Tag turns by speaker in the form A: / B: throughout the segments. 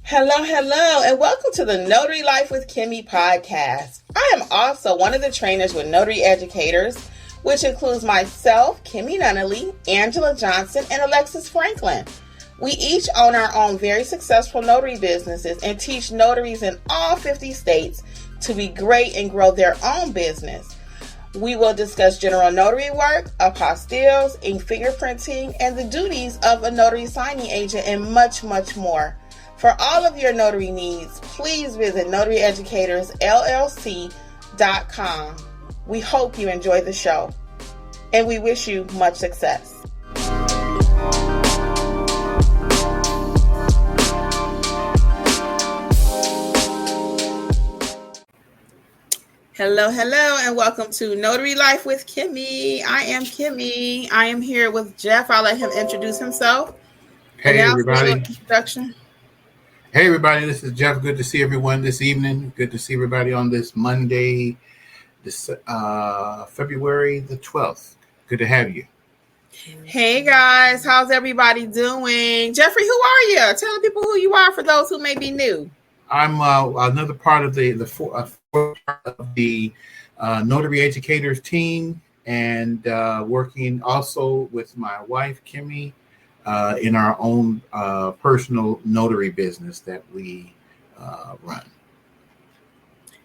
A: Hello, and welcome to the Notary Life with Kimmi Podcast. I am also one of the trainers with Notary Educators, which includes myself, Kimberly Nunnally, Angela Johnson, and Alexis Franklin. We each own our own very successful notary businesses and teach notaries in all 50 states to be great and grow their own business. We will discuss general notary work, apostilles, ink fingerprinting, and the duties of a notary signing agent, and much, much more. For all of your notary needs, please visit notaryeducatorsllc.com. We hope you enjoy the show, and we wish you much success. Hello, and welcome to Notary Life with Kimmi. I am Kimmi. I am here with Jeff. I'll let him introduce himself.
B: Hey, everybody. Introduction. Hey, everybody. This is Jeff. Good to see everyone this evening. Good to see everybody on this Monday, February the 12th. Good to have you.
A: Hey, guys. How's everybody doing? Jeffrey, who are you? Tell people who you are for those who may be new.
B: I'm another part of the Notary Educators team, and working also with my wife, Kimmi, in our own personal notary business that we run.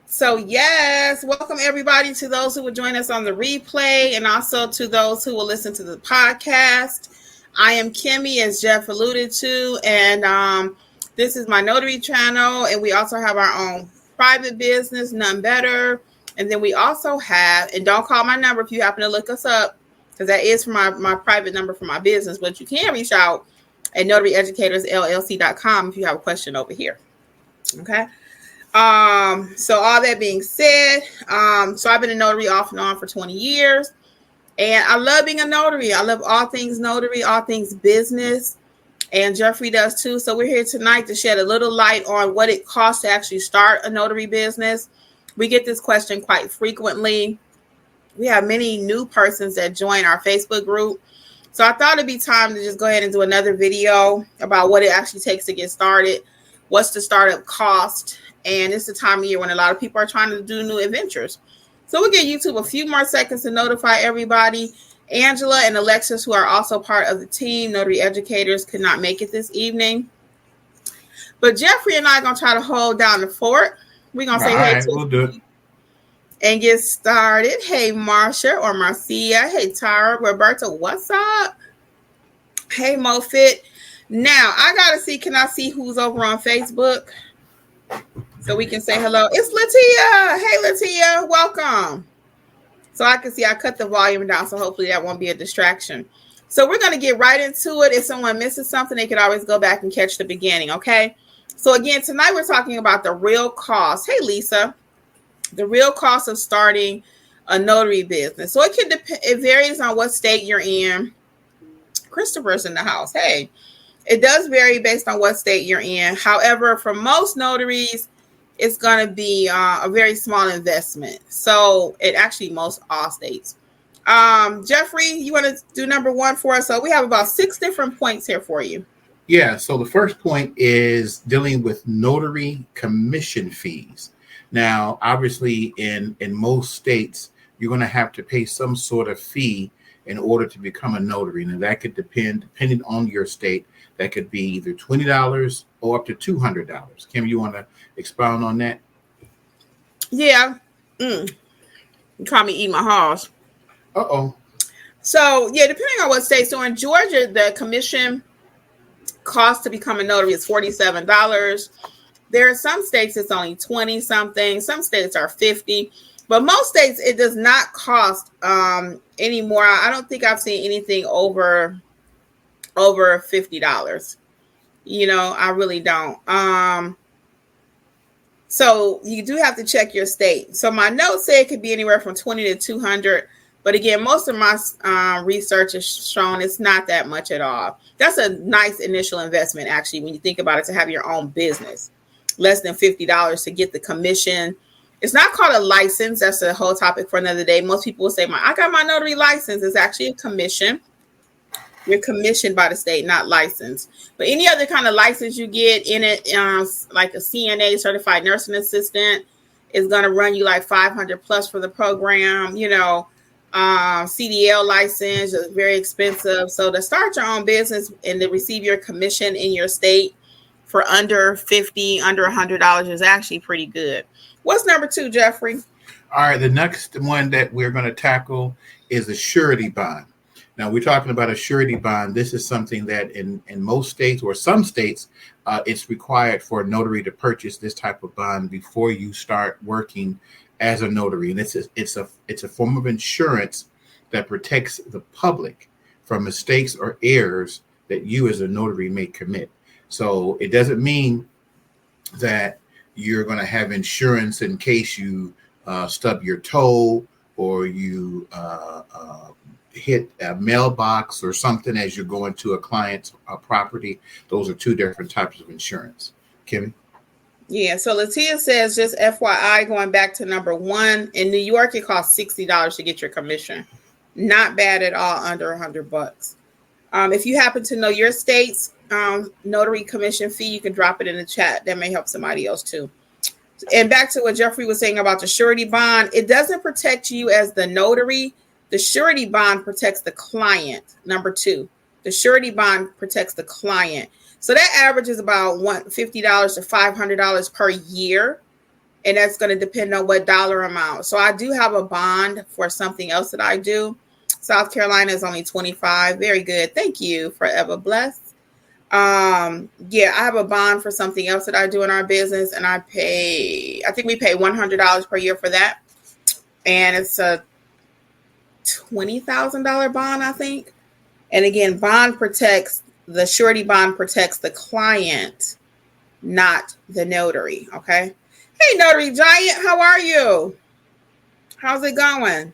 A: So, yes, welcome everybody to those who will join us on the replay and also to those who will listen to the podcast. I am Kimmi, as Jeff alluded to, and this is my notary channel, and we also have our own private business, None Better. And then we also have, and don't call my number if you happen to look us up, because that is for my private number for my business, but you can reach out at notaryeducatorsllc.com if you have a question over here. Okay. So all that being said, so I've been a notary off and on for 20 years, and I love being a notary. I love all things notary, all things business, and Jeffrey does too. So we're here tonight to shed a little light on what it costs to actually start a notary business. We get this question quite frequently. We have many new persons that join our Facebook group. So I thought it'd be time to just go ahead and do another video about what it actually takes to get started, what's the startup cost, and it's the time of year when a lot of people are trying to do new adventures. So we'll give YouTube a few more seconds to notify everybody. Angela and Alexis, who are also part of the team, Notary Educators, could not make it this evening. But Jeffrey and I are going to try to hold down the fort. We're going to say hey to
B: we'll do it.
A: And get started. Hey, Marcia or Marcia. Hey, Tara. Roberta, what's up? Hey, Mofit. Now, I got to see, can I see who's over on Facebook? So we can say hello. It's Latia. Hey, Latia. Welcome. So I can see I cut the volume down, so hopefully that won't be a distraction. So we're going to get right into it. If someone misses something, they could always go back and catch the beginning, okay? So again, tonight we're talking about the real cost. Hey, Lisa. The real cost of starting a notary business. So it varies on what state you're in. Christopher's in the house. Hey, it does vary based on what state you're in. However, for most notaries, it's going to be a very small investment. So it actually most all states. Jeffrey, you want to do number one for us? So we have about 6 different points here for you.
B: Yeah. So the first point is dealing with notary commission fees. Now, obviously, in most states, you're going to have to pay some sort of fee in order to become a notary. Now, that could depending on your state, that could be either $20 or up to $200. Kim, you want to expound on that?
A: Yeah. You try me eat my house.
B: Uh-oh.
A: So, yeah, depending on what state. So in Georgia, the commission cost to become a notary is $47. There are some states it's only 20 something. Some states are 50, but most states it does not cost anymore. I don't think I've seen anything over $50. You know, I really don't. So you do have to check your state. So my notes say it could be anywhere from 20 to 200. But again, most of my research has shown it's not that much at all. That's a nice initial investment, actually, when you think about it, to have your own business. Less than $50 to get the commission. It's not called a license. That's a whole topic for another day. Most people will say, I got my notary license. It's actually a commission. You're commissioned by the state, not licensed. But any other kind of license you get in it, like a CNA, certified nursing assistant, is going to run you like 500 plus for the program. CDL license is very expensive. So to start your own business and to receive your commission in your state for under $50, under $100 is actually pretty good. What's number 2, Jeffrey?
B: All right, the next one that we're going to tackle is a surety bond. Now, we're talking about a surety bond. This is something that in most states or some states, it's required for a notary to purchase this type of bond before you start working as a notary. And it's a form of insurance that protects the public from mistakes or errors that you as a notary may commit. So it doesn't mean that you're going to have insurance in case you stub your toe or you hit a mailbox or something as you're going to a client's property. Those are 2 different types of insurance. Kimmi?
A: Yeah, so Latia says, just FYI, going back to number 1, in New York, it costs $60 to get your commission. Not bad at all, under $100. If you happen to know your state's notary commission fee, you can drop it in the chat. That may help somebody else too. And back to what Jeffrey was saying about the surety bond, it doesn't protect you as the notary. The surety bond protects the client. Number 2, the surety bond protects the client. So that averages about $50 to $500 per year. And that's going to depend on what dollar amount. So I do have a bond for something else that I do. South Carolina is only $25. Very good. Thank you. Forever blessed. I have a bond for something else that I do in our business. And I think we pay $100 per year for that. And it's a $20,000 bond, I think. And again, the surety bond protects the client, not the notary. Okay. Hey, Notary Giant, how are you? How's it going?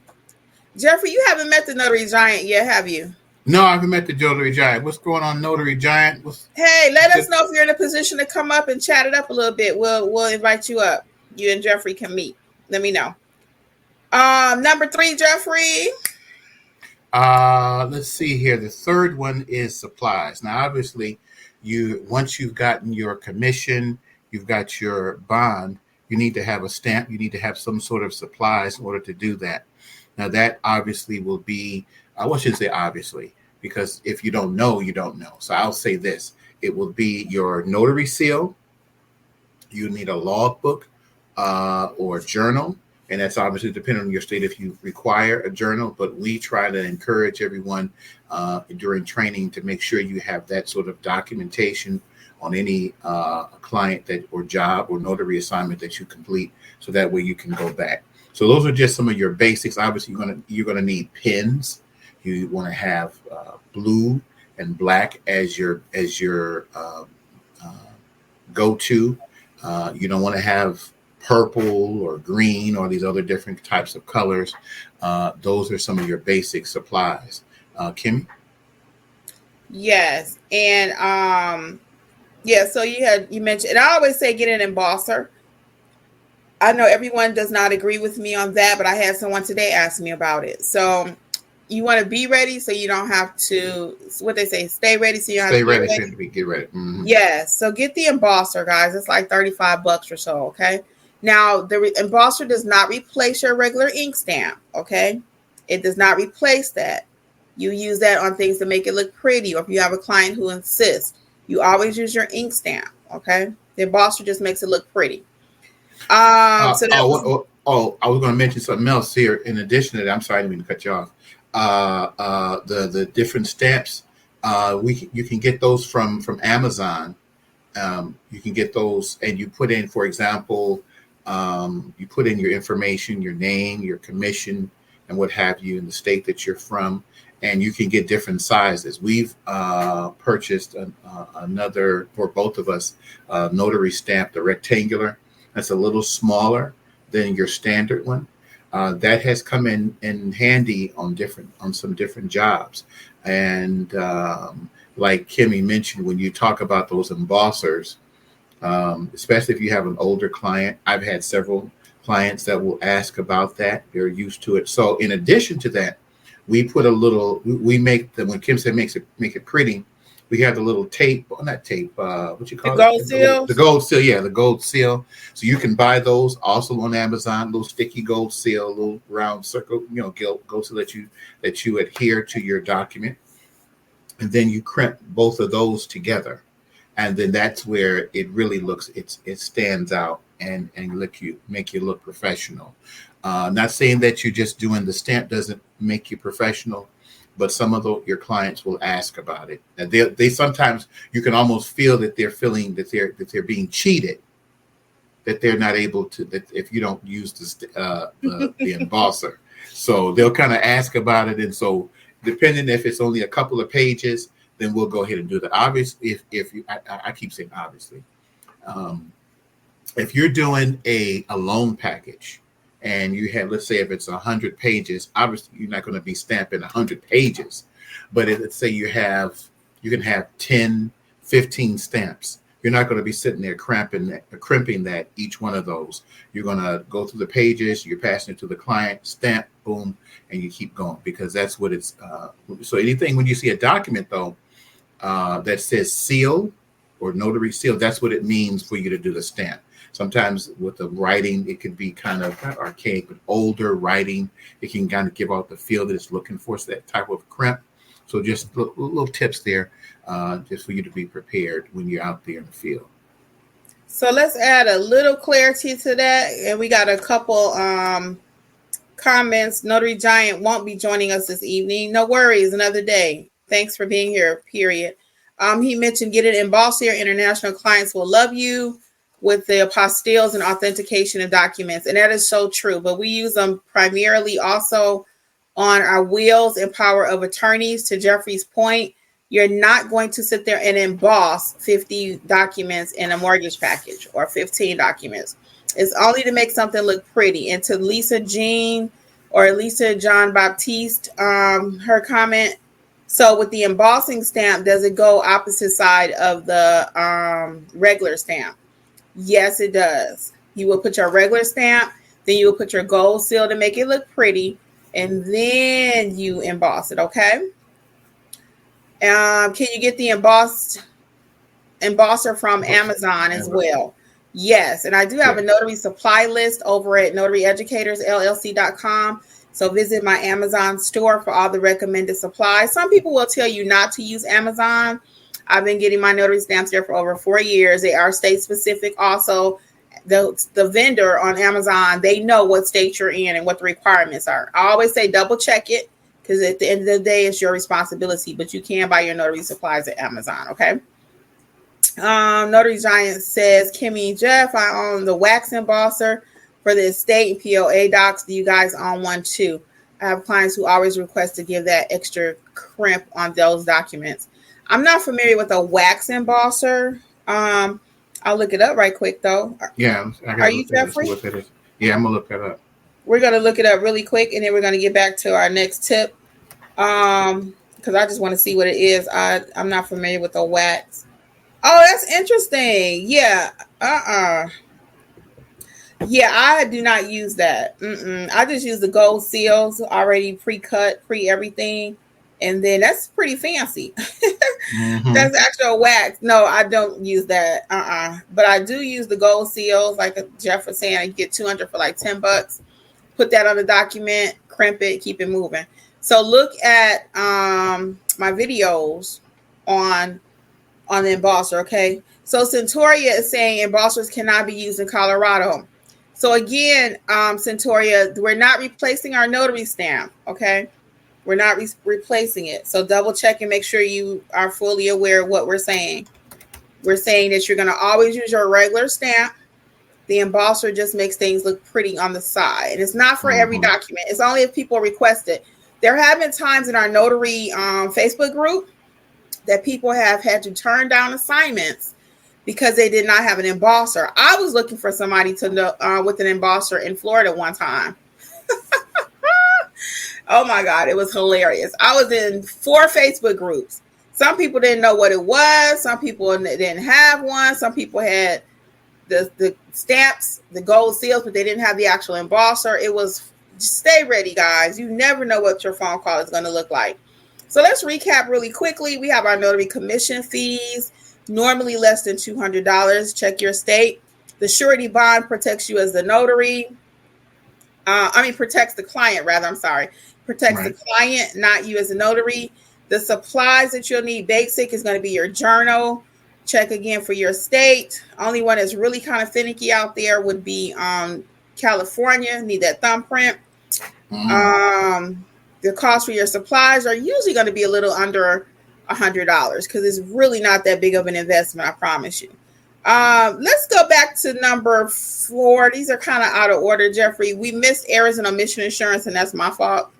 A: Jeffrey, you haven't met the Notary Giant yet, have you?
B: No, I haven't met the Notary Giant. What's going on, Notary Giant?
A: Hey, let us know if you're in a position to come up and chat it up a little bit. We'll invite you up. You and Jeffrey can meet. Let me know. Number 3, Jeffrey.
B: Let's see here. The third one is supplies. Now, obviously, once you've gotten your commission, you've got your bond, you need to have a stamp. You need to have some sort of supplies in order to do that. Now, that obviously will be, I shouldn't say obviously, because if you don't know, you don't know. So I'll say this. It will be your notary seal. You need a logbook or journal. And that's obviously depending on your state if you require a journal. But we try to encourage everyone during training to make sure you have that sort of documentation on any client or job or notary assignment that you complete. So that way you can go back. So those are just some of your basics. Obviously, you're gonna need pens. You want to have blue and black as your go-to. You don't want to have purple or green or these other different types of colors. Those are some of your basic supplies. Kimmi?
A: Yes. And so you mentioned, and I always say get an embosser. I know everyone does not agree with me on that, but I had someone today ask me about it. So you want to be ready so you don't have to, what they say, stay ready so you don't have to
B: get ready. Mm-hmm.
A: Yes. So get the embosser, guys. It's like $35 or so. Okay. Now, the embosser does not replace your regular ink stamp. Okay. It does not replace that. You use that on things to make it look pretty, or if you have a client who insists, you always use your ink stamp. Okay. The embosser just makes it look pretty. I was going to mention something else here. In addition to that, I'm sorry, I didn't mean to cut you off. The different stamps, you can get those from Amazon. You can get those, and you put in, for example, you put in your information, your name, your commission, and what have you, in the state that you're from, and you can get different sizes. We've purchased another, for both of us, notary stamp, the rectangular. That's a little smaller than your standard one. That has come in handy on some different jobs. And like Kimmi mentioned, when you talk about those embossers, especially if you have an older client, I've had several clients that will ask about that. They're used to it. So in addition to that,
B: we put a little, we make the, when Kim said make it pretty, we have the little tape, well, not tape, what you
A: The
B: call
A: gold
B: it?
A: seals?
B: The gold seal, yeah, the gold seal. So you can buy those also on Amazon, little sticky gold seal, little round circle, gold seal that you adhere to your document. And then you crimp both of those together. And then that's where it really looks, it stands out and make you look professional. Not saying that you're just doing the stamp doesn't make you professional, but some of your clients will ask about it. And they sometimes, you can almost feel that they're feeling that they're being cheated, that they're not able to, that if you don't use the embosser. So they'll kind of ask about it. And so depending if it's only a couple of pages, then we'll go ahead and do that. Obviously, if you, I keep saying obviously, if you're doing a loan package and you have, let's say if it's 100 pages, obviously you're not going to be stamping 100 pages, but let's say you can have 10, 15 stamps. You're not going to be sitting there crimping that each one of those. You're going to go through the pages, you're passing it to the client, stamp, boom, and you keep going, because that's what it's. So anything when you see a document though that says seal or notary seal, that's what it means for you to do the stamp. Sometimes with the writing, it could be kind of not archaic, but older writing. It can kind of give out the feel that it's looking for, so that type of crimp. So just little tips there, just for you to be prepared when you're out there in the field.
A: So let's add a little clarity to that. And we got a couple comments. Notary Giant won't be joining us this evening. No worries, another day. Thanks for being here, period. He mentioned get an embosser. Your international clients will love you with the apostilles and authentication of documents. And that is so true. But we use them primarily also on our wills and power of attorneys. To Jeffrey's point, you're not going to sit there and emboss 50 documents in a mortgage package or 15 documents. It's only to make something look pretty. And to Lisa Jean or Lisa John Baptiste, her comment, so with the embossing stamp, does it go opposite side of the regular stamp? Yes, it does. You will put your regular stamp, then you will put your gold seal to make it look pretty, and then you emboss it, okay? Can you get the embosser from Amazon as well? Yes, and I do have a notary supply list over at notaryeducatorsllc.com. So visit my Amazon store for all the recommended supplies. Some people will tell you not to use Amazon. I've been getting my notary stamps there for over 4 years. They are state specific. Also, the vendor on Amazon, they know what state you're in and what the requirements are. I always say double check it, because at the end of the day, it's your responsibility. But you can buy your notary supplies at Amazon, okay? Notary Giant says, Kimmy and Jeff, I own the wax embosser for the estate and POA docs. Do you guys own one too? I have clients who always request to give that extra crimp on those documents. I'm not familiar with a wax embosser. I'll look it up right quick though.
B: Yeah.
A: Are you, Jeffrey?
B: Yeah, I'm going to look that up.
A: We're going to look it up really quick, and then we're going to get back to our next tip. Because I just want to see what it is. I'm not familiar with the wax. Oh, that's interesting. Yeah. Yeah, I do not use that. I just use the gold seals already pre-cut, pre-everything. And then that's pretty fancy. Mm-hmm. That's actual wax. No, I don't use that. But I do use the gold seals. Like Jeff was saying, I get 200 for like $10. Put that on the document, crimp it, keep it moving. So look at my videos on the embosser, okay? So Centauria is saying embossers cannot be used in Colorado. So again, Centauria, we're not replacing our notary stamp, okay? We're not replacing it. So double check and make sure you are fully aware of what we're saying. We're saying that you're going to always use your regular stamp. The embosser just makes things look pretty on the side. And it's not for every document. It's only if people request it. There have been times in our notary Facebook group that people have had to turn down assignments because they did not have an embosser. I was looking for somebody to know with an embosser in Florida one time. Oh my God, it was hilarious. I was in 4 Facebook groups. Some people didn't know what it was. Some people didn't have one. Some people had the stamps, the gold seals, but they didn't have the actual embosser. It was stay ready, guys. You never know what your phone call is going to look like. So let's recap really quickly. We have our notary commission fees, normally less than $200. Check your state. The surety bond protects you as the notary. Protects the client, rather. I'm sorry. Protects the client, not you as a notary. The supplies that you'll need, basic, is going to be your journal. Check again for your state. Only one that's really kind of finicky out there would be California. Need that thumbprint. The cost for your supplies are usually going to be a little under $100 because it's really not that big of an investment, I promise you. Let's go back to number 4. These are kind of out of order, Jeffrey. We missed errors and omission insurance, and that's my fault.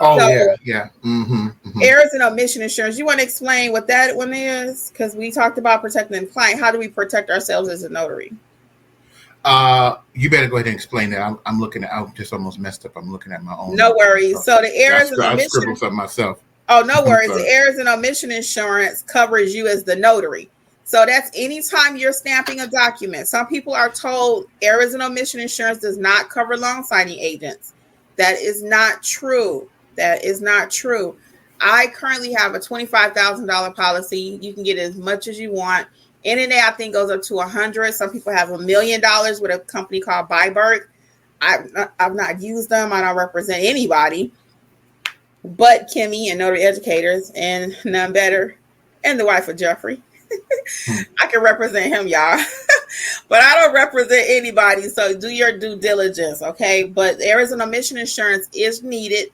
B: Yeah. Mm-hmm.
A: Errors and omission insurance. You want to explain what that one is? Because we talked about protecting the client. How do we protect ourselves as a notary?
B: You better go ahead and explain that. I'm looking at. I just almost messed up. I'm looking at my own.
A: No worries. So the errors and omission.
B: I scribbled something myself.
A: Oh, no worries. The errors and omission insurance covers you as the notary. So that's anytime you're stamping a document. Some people are told errors and omission insurance does not cover loan signing agents. That is not true. That is not true. I currently have a $25,000 policy. You can get as much as you want. NNA, I think, goes up to $100,000. Some people have $1 million with a company called Byberg. I've not used them. I don't represent anybody but Kimmi and notary educators, and none better, and the wife of Jeffrey. I can represent him, y'all. But I don't represent anybody, so do your due diligence, okay? But errors and omission insurance is needed.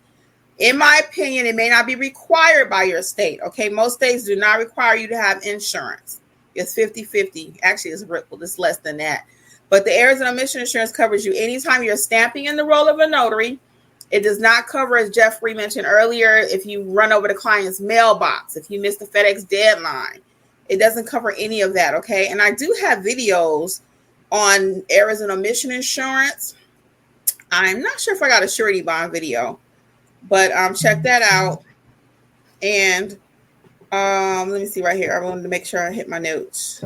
A: In my opinion, it may not be required by your state, okay? Most states do not require you to have insurance. It's 50-50. Actually, it's less than that. But the errors and omission insurance covers you anytime you're stamping in the role of a notary. It does not cover, as Jeffrey mentioned earlier, if you run over the client's mailbox, if you miss the FedEx deadline. It doesn't cover any of that, okay? And I do have videos on errors and omission insurance. I'm not sure if I got a surety bond video, but check that out. And let me see right here. I wanted to make sure I hit my notes.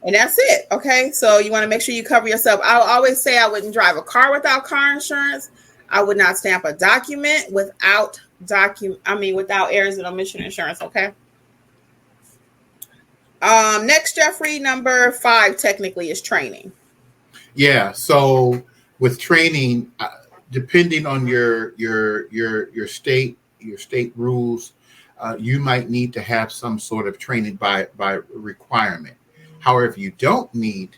A: And that's it, okay? So you want to make sure you cover yourself. I'll always say I wouldn't drive a car without car insurance. I would not stamp a document without errors and omission insurance, okay? Next, Jeffrey, number 5 technically is training.
B: Yeah. So with training, depending on your state rules, you might need to have some sort of training by requirement. However, if you don't need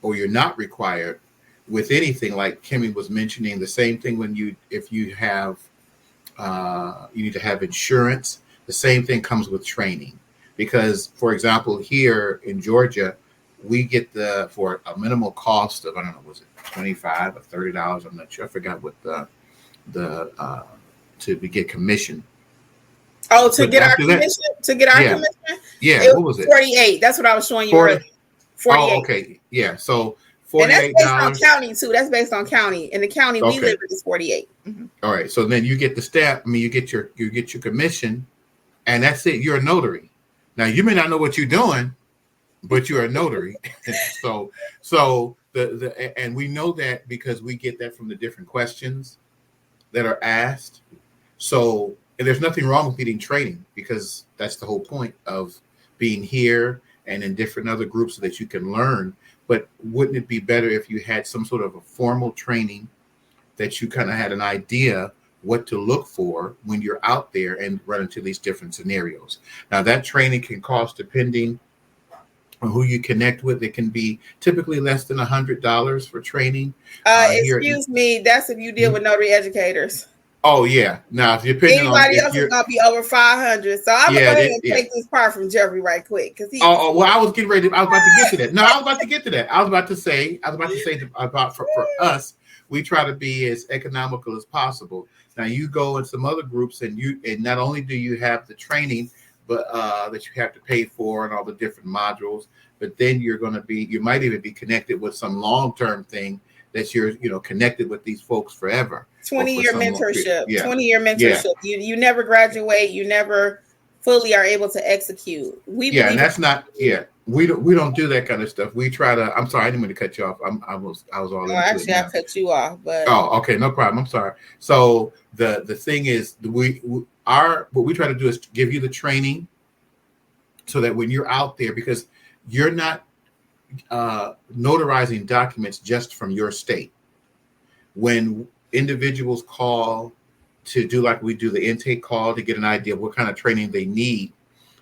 B: or you're not required with anything, like Kimmi was mentioning, the same thing if you have you need to have insurance. The same thing comes with training. Because, for example, here in Georgia, we get for a minimal cost of, I don't know, was it $25 or $30? I'm not sure. I forgot what to get commission.
A: Oh, to get our commission? To get our commission?
B: Yeah, what was it?
A: 48. That's what I was showing you earlier. 48.
B: Oh, okay. Yeah, so $48.
A: And that's based on county, too. That's based on county. In the county we live in is 48. Mm-hmm.
B: All right. So then you get the stamp. You get your commission, and that's it. You're a notary. Now, you may not know what you're doing, but you're a notary. So and we know that because we get that from the different questions that are asked. So, and there's nothing wrong with getting training, because that's the whole point of being here and in different other groups so that you can learn. But wouldn't it be better if you had some sort of a formal training that you kind of had an idea what to look for when you're out there and run into these different scenarios? Now, that training can cost, depending on who you connect with, it can be typically less than $100 for training.
A: Excuse me, that's if you deal with notary educators.
B: Oh yeah. Now, if depending on
A: anybody else is gonna be over 500. So I'm gonna go ahead and take this part from Jeffrey right quick, because he.
B: Well, I was getting ready. I was about to get to that. No, I was about to get to that. I was about to say about for us, we try to be as economical as possible. Now, you go in some other groups, and not only do you have the training, but that you have to pay for and all the different modules, but then you might even be connected with some long-term thing that you're connected with these folks forever.
A: 20-year mentorship. 20-year mentorship. You never graduate. You never fully are able to execute. We
B: Yeah, and
A: believe
B: that's not. Yeah, we don't do that kind of stuff. We try to. I'm sorry, I didn't mean to cut you off. I was all
A: oh,
B: into it
A: actually I
B: now.
A: cut you off, but
B: Oh, okay, no problem. I'm sorry. So the thing is, what we try to do is give you the training so that when you're out there, because you're not notarizing documents just from your state. When individuals call to do like we do the intake call to get an idea of what kind of training they need,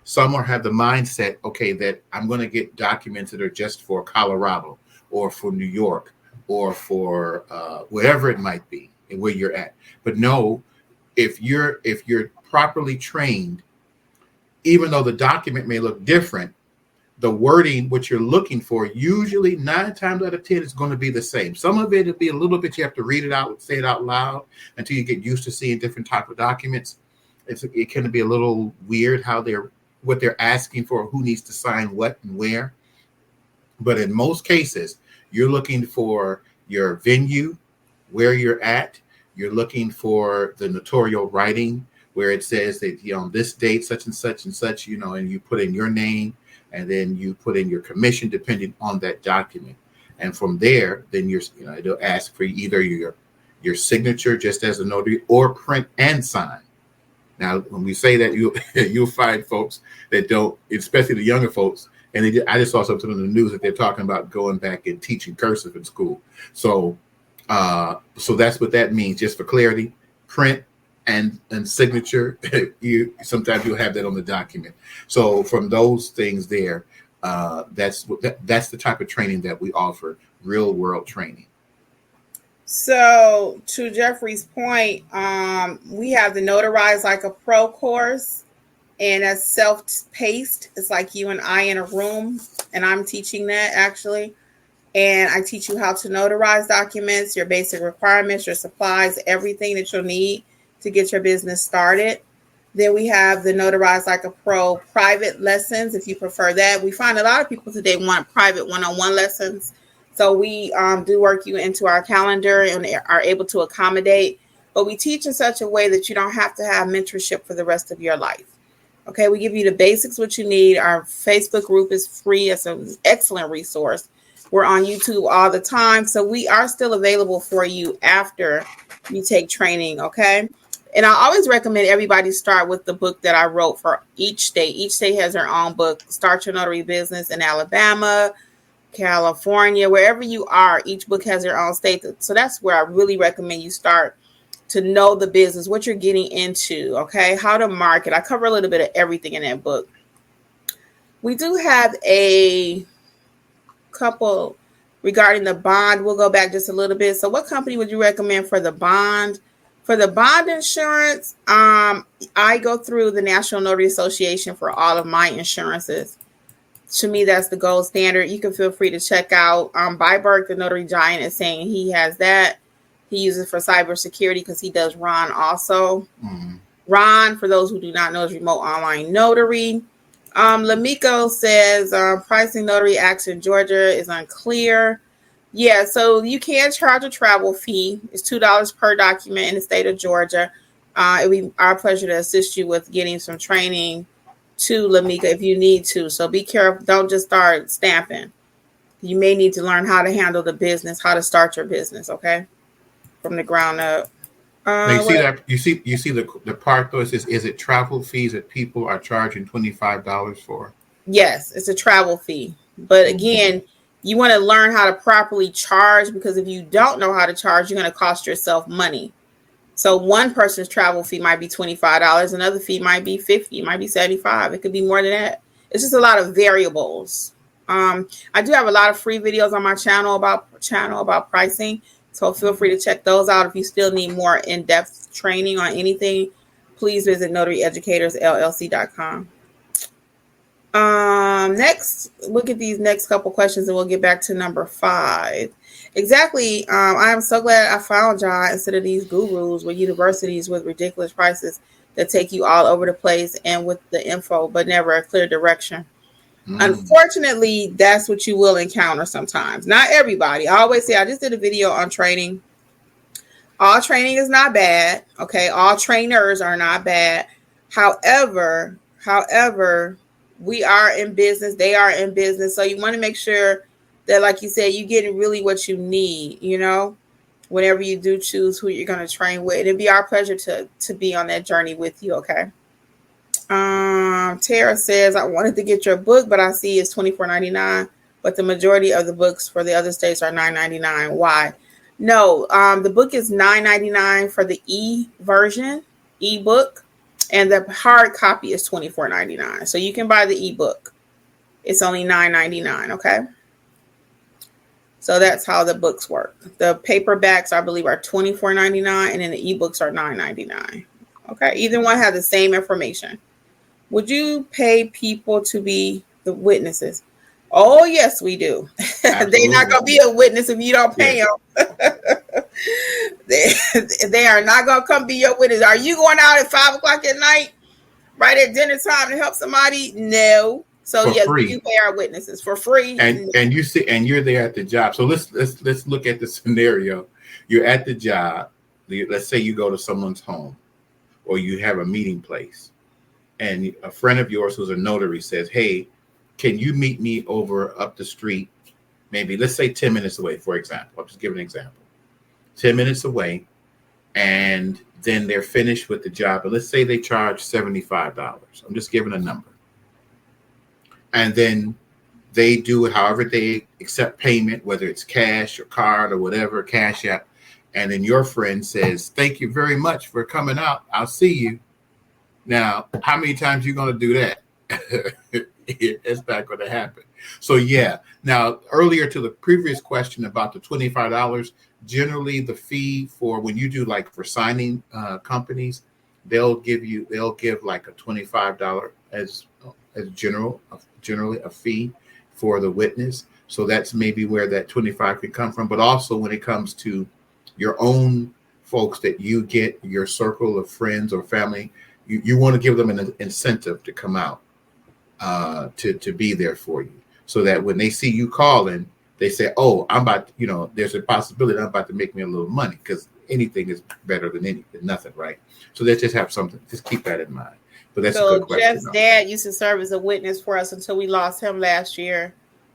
B: some will have the mindset, okay, that I'm going to get documents that are just for Colorado or for New York or for wherever it might be and where you're at. But no, if you're properly trained, even though the document may look different, the wording, what you're looking for, usually 9 times out of 10 is going to be the same. Some of it will be a little bit, you have to read it out, say it out loud until you get used to seeing different type of documents. It can be a little weird what they're asking for, who needs to sign what and where. But in most cases, you're looking for your venue, where you're at. You're looking for the notarial writing where it says that, on this date, such and such, and you put in your name and then you put in your commission depending on that document. And from there, then it'll ask for either your signature just as a notary or print and sign. Now, when we say that, you'll find folks that don't, especially the younger folks. And I just saw something in the news that they're talking about going back and teaching cursive in school. So that's what that means. Just for clarity, print and signature. Sometimes you'll have that on the document. So from those things there, that's the type of training that we offer, real world training.
A: so to Jeffrey's point, we have the Notarize Like a Pro course, and that's self-paced. It's like you and I in a room, and I'm teaching that actually. And I teach you how to notarize documents, your basic requirements, your supplies, everything that you'll need to get your business started. Then we have the Notarize Like a Pro private lessons, if you prefer that. We find a lot of people today want private one-on-one lessons. So we do work you into our calendar and are able to accommodate. But we teach in such a way that you don't have to have mentorship for the rest of your life. Okay, we give you the basics, what you need. Our Facebook group is free. It's an excellent resource. We're on YouTube all the time. So we are still available for you after you take training, okay? And I always recommend everybody start with the book that I wrote for each state. Each state has their own book. Start Your Notary Business in Alabama, California, wherever you are. Each book has their own state. So that's where I really recommend you start to know the business, what you're getting into, okay? How to market. I cover a little bit of everything in that book. We do have a couple regarding the bond. We'll go back just a little bit. So what company would you recommend for the bond? For the bond insurance, I go through the National Notary Association for all of my insurances. To me, that's the gold standard. You can feel free to check out Byberg, the notary giant, is saying he has that. He uses it for cybersecurity because he does Ron also. Mm-hmm. Ron, for those who do not know, is remote online notary. Lamiko says pricing notary acts in Georgia is unclear. Yeah, so you can charge a travel fee. It's $2 per document in the state of Georgia. It would be our pleasure to assist you with getting some training to Lamika if you need to. So be careful. Don't just start stamping. You may need to learn how to handle the business, how to start your business, okay? From the ground up.
B: You see the part though, it says, is it travel fees that people are charging $25 for?
A: Yes, it's a travel fee. But again, you want to learn how to properly charge, because if you don't know how to charge, you're going to cost yourself money. So one person's travel fee might be $25. Another fee might be $50, might be $75. It could be more than that. It's just a lot of variables. I do have a lot of free videos on my channel about pricing. So feel free to check those out. If you still need more in-depth training on anything, please visit notaryeducatorsllc.com. Next, look at these next couple questions and we'll get back to number 5. Exactly. I am so glad I found y'all instead of these gurus with universities with ridiculous prices that take you all over the place and with the info, but never a clear direction. Unfortunately, that's what you will encounter sometimes. Not everybody. I always say, I just did a video on training. All training is not bad. Okay. All trainers are not bad. However, However, we are in business. They are in business. So you want to make sure that, like you said, you're getting really what you need, whenever you do choose who you're going to train with. It'd be our pleasure to be on that journey with you. Okay. Tara says, I wanted to get your book, but I see it's $24.99, but the majority of the books for the other states are $9.99. Why? No, the book is $9.99 for the ebook, and the hard copy is $24.99. So you can buy the ebook. It's only $9.99. Okay. So that's how the books work. The paperbacks, I believe, are $24.99, and then the ebooks are $9.99. Okay. Either one has the same information. Would you pay people to be the witnesses? Oh, yes, we do. They're not going to be a witness if you don't pay them. They are not going to come be your witness. Are you going out at 5 o'clock at night, right at dinner time, to help somebody? No. So yes, you pay our witnesses for free.
B: And you see, and you're there at the job. So let's look at the scenario. You're at the job. Let's say you go to someone's home, or you have a meeting place, and a friend of yours who's a notary says, "Hey, can you meet me over up the street? Maybe let's say 10 minutes away, for example. I'll just give an example. 10 minutes away, and then they're finished with the job. But let's say they charge $75. I'm just giving a number. And then they do it however they accept payment, whether it's cash or card or whatever, Cash App. And then your friend says, thank you very much for coming out. I'll see you. Now, how many times are you going to do that? It's not going to happen. So, yeah. Now, earlier to the previous question about the $25, generally the fee for when you do like for signing companies, they'll give like a $25 as generally a fee for the witness. So that's maybe where that 25 could come from. But also when it comes to your own folks that you get, your circle of friends or family, you want to give them an incentive to come out to be there for you, so that when they see you calling, they say, oh, I'm about, there's a possibility I'm about to make me a little money, because anything is better than nothing, right? So let's just have something, just keep that in mind. But that's a good question.
A: Jeff's dad used to serve as a witness for us until we lost him last year,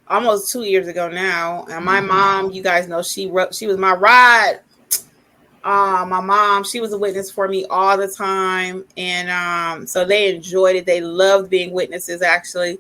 A: almost 2 years ago now. And my mom, you guys know, she was my ride. My mom, she was a witness for me all the time. And so they enjoyed it. They loved being witnesses, actually.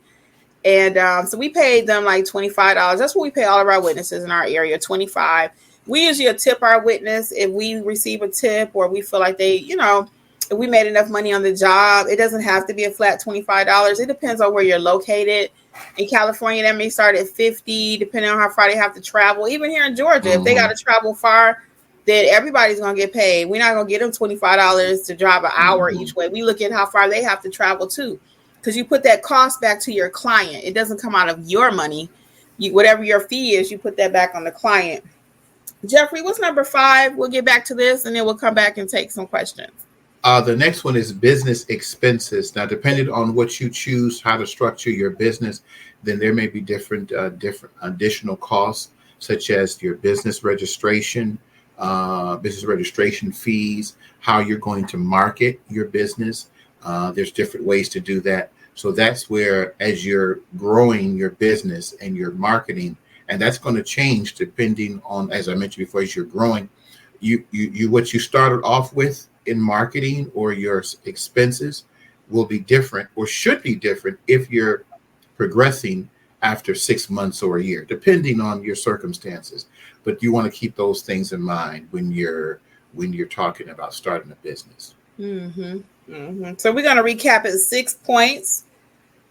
A: And so we paid them like $25. That's what we pay all of our witnesses in our area, $25. We usually tip our witness if we receive a tip, or we feel like they, if we made enough money on the job. It doesn't have to be a flat $25. It depends on where you're located. In California, that may start at $50, depending on how far they have to travel. Even here in Georgia, if they got to travel far, then everybody's going to get paid. We're not going to get them $25 to drive an hour each way. We look at how far they have to travel too, because you put that cost back to your client. It doesn't come out of your money. Whatever your fee is, you put that back on the client. Jeffrey, what's number 5? We'll get back to this, and then we'll come back and take some questions.
B: The next one is business expenses. Now, depending on what you choose, how to structure your business, then there may be different additional costs, such as your business registration fees, how you're going to market your business. There's different ways to do that. So that's where, as you're growing your business and your marketing, and that's going to change depending on, as I mentioned before, as you're growing, you what you started off with in marketing or your expenses will be different, or should be different, if you're progressing after 6 months or a year, depending on your circumstances. But you want to keep those things in mind when you're talking about starting a business.
A: So we're going to recap it 6 points,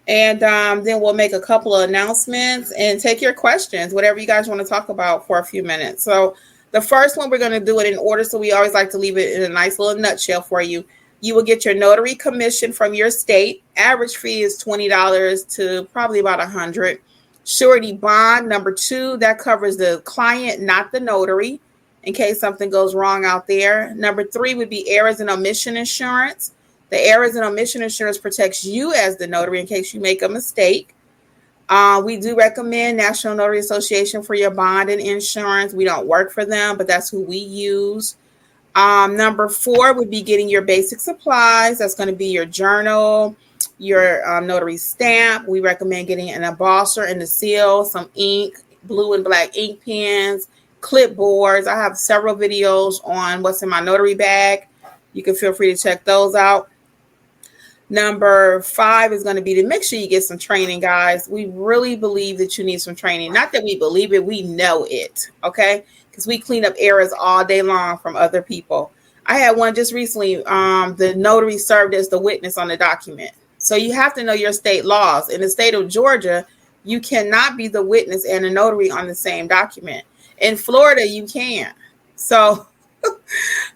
A: and then we'll make a couple of announcements and take your questions, whatever you guys want to talk about, for a few minutes. So the first one, we're going to do it in order, so we always like to leave it in a nice little nutshell for you. You will get your notary commission from your state. Average fee is $20 to probably about $100. Surety bond, number 2, that covers the client, not the notary, in case something goes wrong out there. Number 3 would be errors and omission insurance. The errors and omission insurance protects you as the notary in case you make a mistake. We do recommend National Notary Association for your bond and insurance. We don't work for them, but that's who we use. Number 4 would be getting your basic supplies. That's going to be your journal, your notary stamp. We recommend getting an embosser and the seal, some ink, blue and black ink pens, clipboards. I have several videos on what's in my notary bag. You can feel free to check those out. Number 5 is going to be to make sure you get some training, guys. We really believe that you need some training. Not that we believe it, we know it, okay? Because we clean up errors all day long from other people. I had one just recently. The notary served as the witness on the document. So you have to know your state laws. In the state of Georgia, you cannot be the witness and a notary on the same document. In Florida, you can. So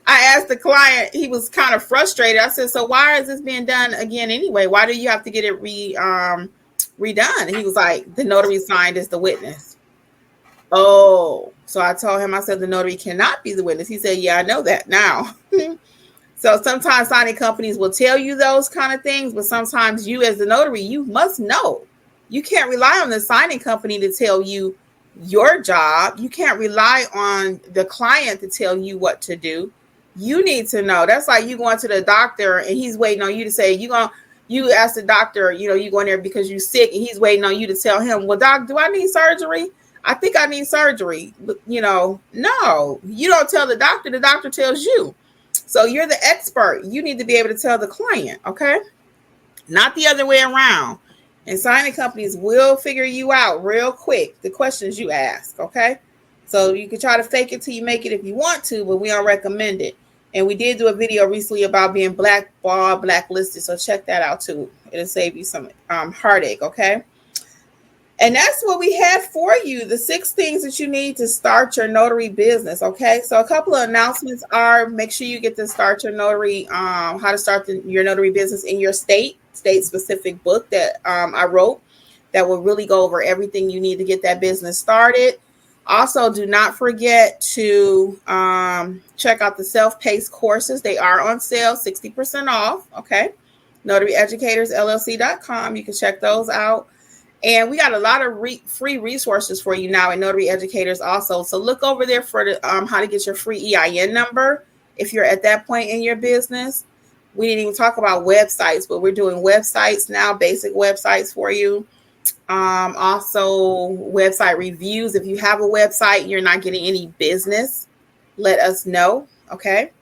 A: I asked the client, he was kind of frustrated. I said, so why is this being done again anyway? Why do you have to get it redone? And he was like, the notary signed as the witness. Oh, so I told him, I said, the notary cannot be the witness. He said, yeah, I know that now. So sometimes signing companies will tell you those kind of things, but sometimes you as the notary, you must know. You can't rely on the signing company to tell you your job. You can't rely on the client to tell you what to do. You need to know. That's like you going to the doctor and he's waiting on you to say, you ask the doctor, you going there because you're sick, and he's waiting on you to tell him, well, doc, do I need surgery? I think I need surgery. But, no, you don't tell the doctor tells you. So you're the expert. You need to be able to tell the client, okay? Not the other way around. And signing companies will figure you out real quick, the questions you ask, okay? So you can try to fake it till you make it if you want to, but we don't recommend it. And we did do a video recently about being blackballed, blacklisted, so check that out too. It'll save you some heartache, okay? And that's what we had for you, the 6 things that you need to start your notary business, okay? So a couple of announcements are, make sure you get to start your notary, how to start your notary business in your state-specific book that I wrote that will really go over everything you need to get that business started. Also, do not forget to check out the self-paced courses. They are on sale, 60% off, okay? NotaryEducatorsLLC.com. You can check those out. And we got a lot of free resources for you now at Notary Educators also. So look over there for the, how to get your free EIN number if you're at that point in your business. We didn't even talk about websites, but we're doing websites now, basic websites for you. Also, website reviews. If you have a website and you're not getting any business, let us know, okay?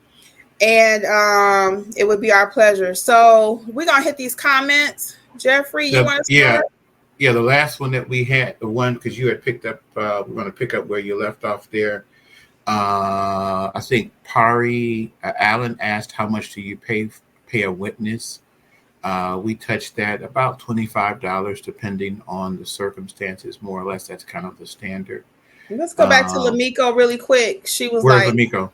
A: And it would be our pleasure. So we're going to hit these comments. Jeffrey, you want to start?
B: Yeah, the last one that we had, the one, because you had picked up, we're going to pick up where you left off there. I think Allen asked, how much do you pay a witness? We touched that about $25, depending on the circumstances, more or less. That's kind of the standard.
A: Let's go back to Lamiko really quick. She was
B: where's
A: like,
B: Lamiko?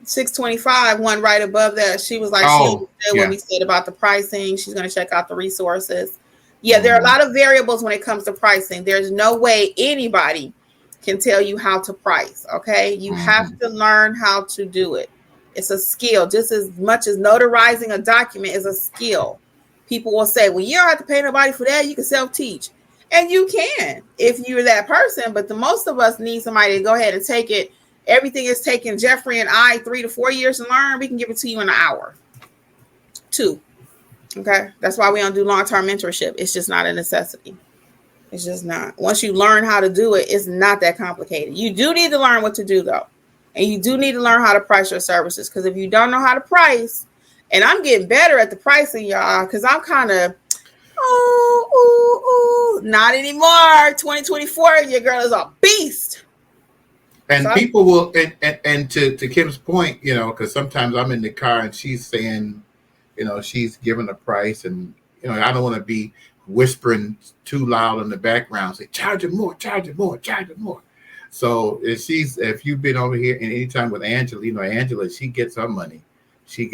A: $625, one right above that. She was like, what we said about the pricing. She's going to check out the resources. Yeah, there are a lot of variables when it comes to pricing. There's no way anybody can tell you how to price, okay? You have to learn how to do it. It's a skill. Just as much as notarizing a document is a skill. People will say, well, you don't have to pay nobody for that. You can self-teach. And you can if you're that person. But the most of us need somebody to go ahead and take it. Everything is taking Jeffrey and I 3 to 4 years to learn. We can give it to you in an hour. 2. Okay, that's why we don't do long-term mentorship. It's just not a necessity. It's just not. Once you learn how to do it, it's not that complicated. You do need to learn what to do, though. And you do need to learn how to price your services. Because if you don't know how to price, and I'm getting better at the pricing, y'all, because I'm kind of, not anymore. 2024, your girl is a beast.
B: And so people will, and to Kim's point, because sometimes I'm in the car and she's saying, she's giving a price, and I don't want to be whispering too loud in the background, say charge it more. So if you've been over here and anytime with Angela, Angela, she gets her money. She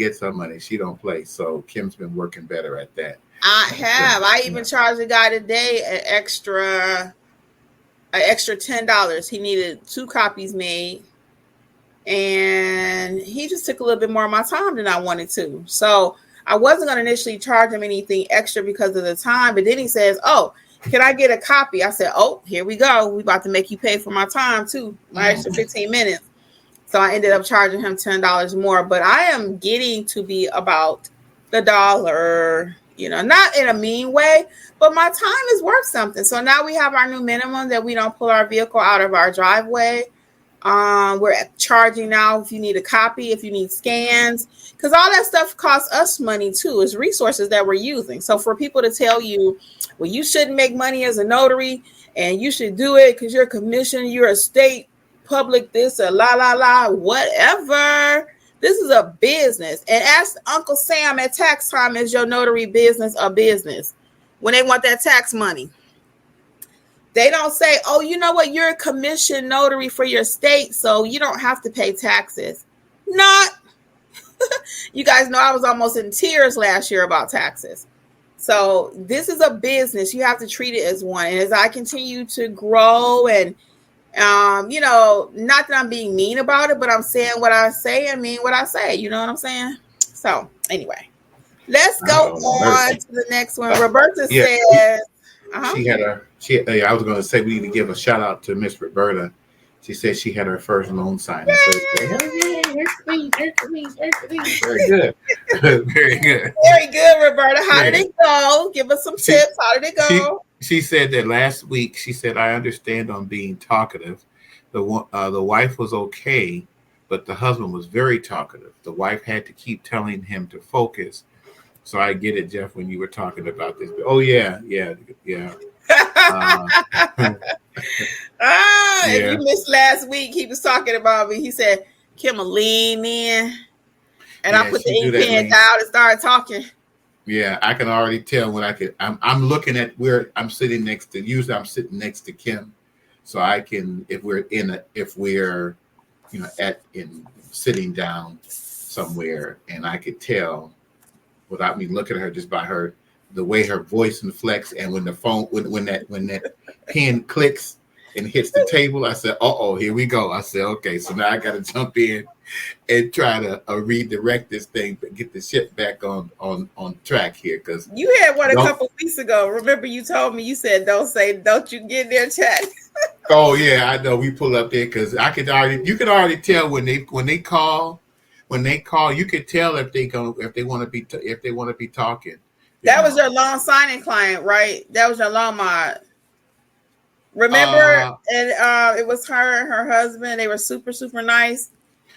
B: don't play. So Kim's been working better at that.
A: I have. I even charged a guy today an extra $10. He needed 2 copies made. And he just took a little bit more of my time than I wanted to. So I wasn't going to initially charge him anything extra because of the time. But then he says, oh, can I get a copy? I said, oh, here we go. We about to make you pay for my time, too. My extra 15 minutes. So I ended up charging him $10 more. But I am getting to be about the dollar, not in a mean way, but my time is worth something. So now we have our new minimum that we don't pull our vehicle out of our driveway. We're charging now if you need a copy, if you need scans, because all that stuff costs us money too. It's resources that we're using. So for people to tell you, well, you shouldn't make money as a notary and you should do it because you're a commission, you're a state public, this or whatever. This is a business. And ask Uncle Sam at tax time, is your notary business a business? When they want that tax money. They don't say, oh, you know what? You're a commission notary for your state, so you don't have to pay taxes. Not. You guys know I was almost in tears last year about taxes. So this is a business. You have to treat it as one. And as I continue to grow and, not that I'm being mean about it, but I'm saying what I say and mean what I say. You know what I'm saying? So anyway, let's go on to the next one. Roberta says,
B: I was going to say we need to give a shout out to Miss Roberta. She said she had her first loan signing. Very good. Very good.
A: Very good, Roberta. How did it go? Give us some tips. How did it go?
B: She said that last week, she said, I understand on being talkative. The wife was okay, but the husband was very talkative. The wife had to keep telling him to focus. So I get it, Jeff, when you were talking about this. Oh, yeah.
A: If you missed last week, he was talking about me. He said, Kim will lean in. And I put the ink pen down and started talking.
B: Yeah, I can already tell when I'm looking at where I'm sitting next to. Usually I'm sitting next to Kim. So I can, if we're sitting down somewhere, and I could tell without me looking at her, just by her, the way her voice inflects, and when the phone, when that pen clicks and hits the table, I said, here we go. I said, okay, so now I got to jump in and try to redirect this thing, but get the ship back on track here. Because
A: you had one a couple weeks ago. Remember, you told me, you said, don't you get their chat.
B: Oh yeah, I know. We pull up there because you could already tell when they call, you could tell if they want to be talking.
A: That was your loan signing client, right? That was your loan mod. Remember, and it was her and her husband. They were super, super nice.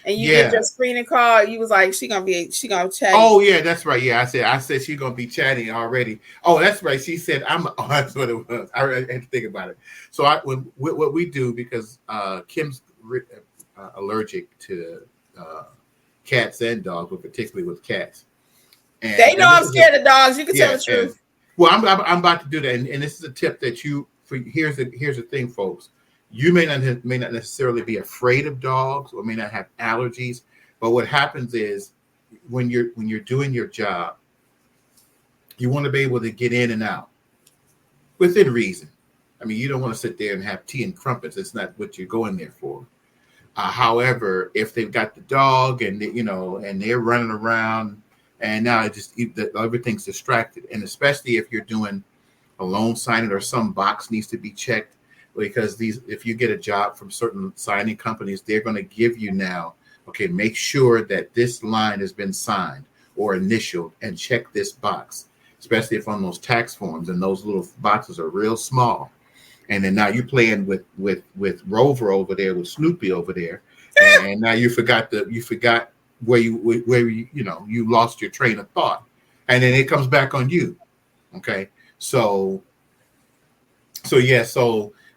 A: And you did your screening call. You was like, she gonna chat.
B: Oh yeah, that's right. Yeah, I said she's gonna be chatting already. Oh, that's right. She said that's what it was. I had to think about it. So what we do, because Kim's allergic to cats and dogs, but particularly with cats. And
A: they know I'm scared of dogs. You can tell the truth.
B: Well, I'm about to do that, and this is a tip that here's the thing, folks. You may not necessarily be afraid of dogs or may not have allergies, but what happens is when you're doing your job, you want to be able to get in and out within reason. I mean, you don't want to sit there and have tea and crumpets. It's not what you're going there for. However, if they've got the dog and they're running around, and now everything's distracted, and especially if you're doing a loan signing or some box needs to be checked, because if you get a job from certain signing companies, they're going to give you now, okay, make sure that this line has been signed or initialed and check this box, especially if on those tax forms, and those little boxes are real small. And then now you're playing with Rover over there, with Snoopy over there, and now you forgot where you lost your train of thought, and then it comes back on you. Okay, so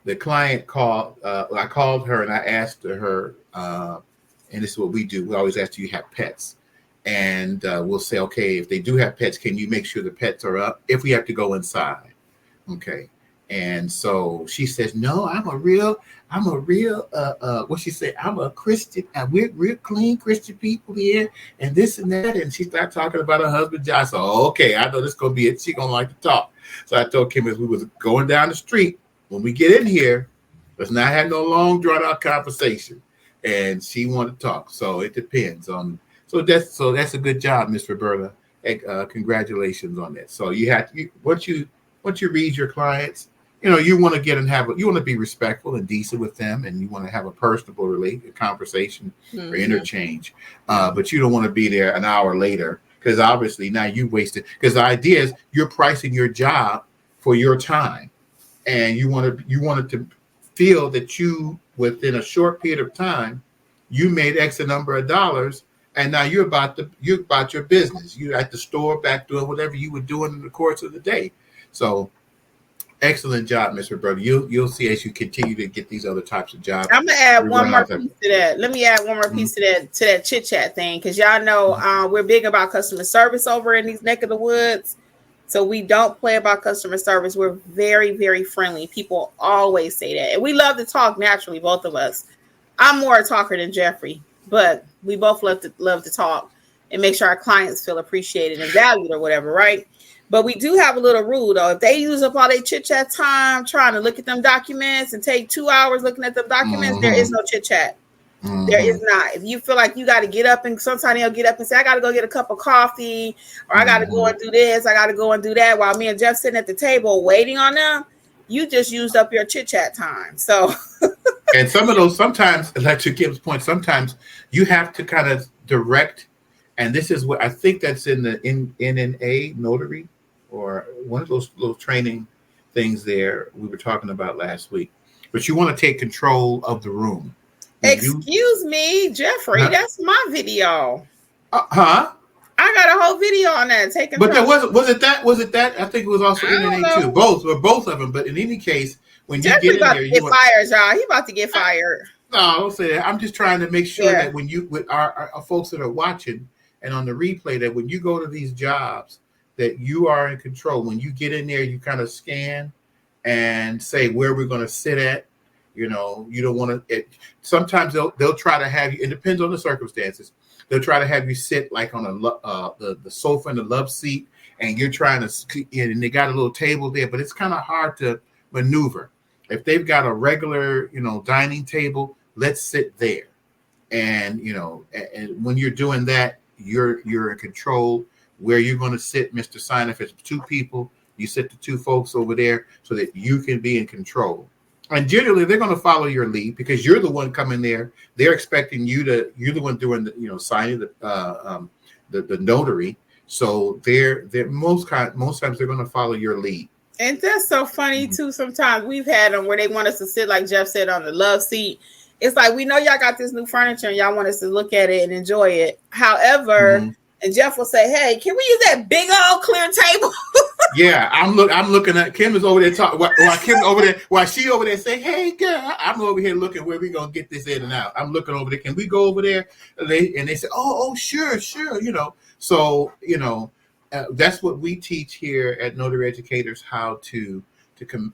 B: the client called. I called her and I asked her, and this is what we do. We always ask, do you have pets? And we'll say, okay, if they do have pets, can you make sure the pets are up if we have to go inside? Okay. And so she says, no, I'm a real, what she said, I'm a Christian, and we're real clean Christian people here, and this and that. And she started talking about her husband, John. So, okay, I know this is going to be it. She's going to like to talk. So I told Kim, as we was going down the street, when we get in here, let's not have no long, drawn out conversation. And she wanted to talk. So it depends on, so that's a good job, Miss Roberta. Congratulations on that. So once you read your clients, you want to you want to be respectful and decent with them, and you want to have a personable conversation or interchange. But you don't want to be there an hour later because obviously now you wasted. Because the idea is you're pricing your job for your time, and you wanted to feel that you within a short period of time you made X number of dollars, and now you're about your business. You're at the store back doing whatever you were doing in the course of the day. So excellent job, Mr. Brother. You'll see as you continue to get these other types of jobs.
A: I'm gonna add one more piece to that. Let me add one more piece to that chit chat thing, because y'all know we're big about customer service over in these neck of the woods. So we don't play about customer service. We're very, very friendly. People always say that, and we love to talk naturally, both of us. I'm more a talker than Jeffrey, but we both love to talk and make sure our clients feel appreciated and valued or whatever, right? But we do have a little rule, though. If they use up all their chit-chat time trying to look at them documents and take 2 hours looking at them documents, there is no chit-chat. There is not. If you feel like you got to get up, and sometimes they'll get up and say, I got to go get a cup of coffee, or I got to go and do this, I got to go and do that, while me and Jeff sitting at the table waiting on them, you just used up your chit-chat time. So,
B: and some of those, sometimes, like to Kim's point, sometimes you have to kind of direct, and this is what I think that's in the NNA notary, or one of those little training things there we were talking about last week. But you want to take control of the room.
A: Excuse me, Jeffrey, that's my video.
B: I
A: got a whole video on that. Taking,
B: but there was it that? I think it was also NNA too. Both of them. But in any case, when
A: Jeffrey
B: you get in there,
A: you fired, y'all. He about to get fired.
B: No, don't say that. I'm just trying to make sure that when you with our folks that are watching and on the replay, that when you go to these jobs, that you are in control. When you get in there, you kind of scan and say where we're going to sit at. You know, you don't want to. Sometimes they'll try to have you. It depends on the circumstances. They'll try to have you sit like on the sofa in the love seat, and you're trying to. And they got a little table there, but it's kind of hard to maneuver. If they've got a regular, dining table, let's sit there. And and when you're doing that, you're in control. Where you're going to sit, Mr. Sign, if it's 2 people, you sit the 2 folks over there so that you can be in control. And generally, they're going to follow your lead because you're the one coming there. They're expecting you're the one doing the, signing the notary. So they're most times they're going to follow your lead.
A: And that's so funny too. Sometimes we've had them where they want us to sit, like Jeff said, on the love seat. It's like, we know y'all got this new furniture and y'all want us to look at it and enjoy it. However, and Jeff will say, "Hey, can we use that big old clear table?"
B: Yeah, I'm looking at Kim is over there talking while she over there saying, "Hey, girl," I'm over here looking where we gonna get this in and out. I'm looking over there. Can we go over there? And they say, "Oh, sure." So that's what we teach here at Notary Educators: how to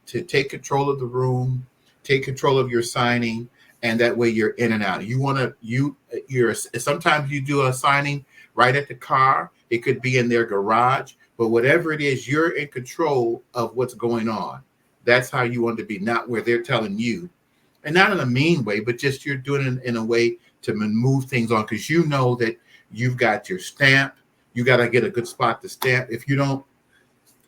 B: take control of the room, take control of your signing, and that way you're in and out. You're sometimes you do a signing right at the car. It could be in their garage, but whatever it is, you're in control of what's going on. That's how you want to be, not where they're telling you, and not in a mean way, but just you're doing it in a way to move things on, because you know that you've got your stamp. You got to get a good spot to stamp. If you don't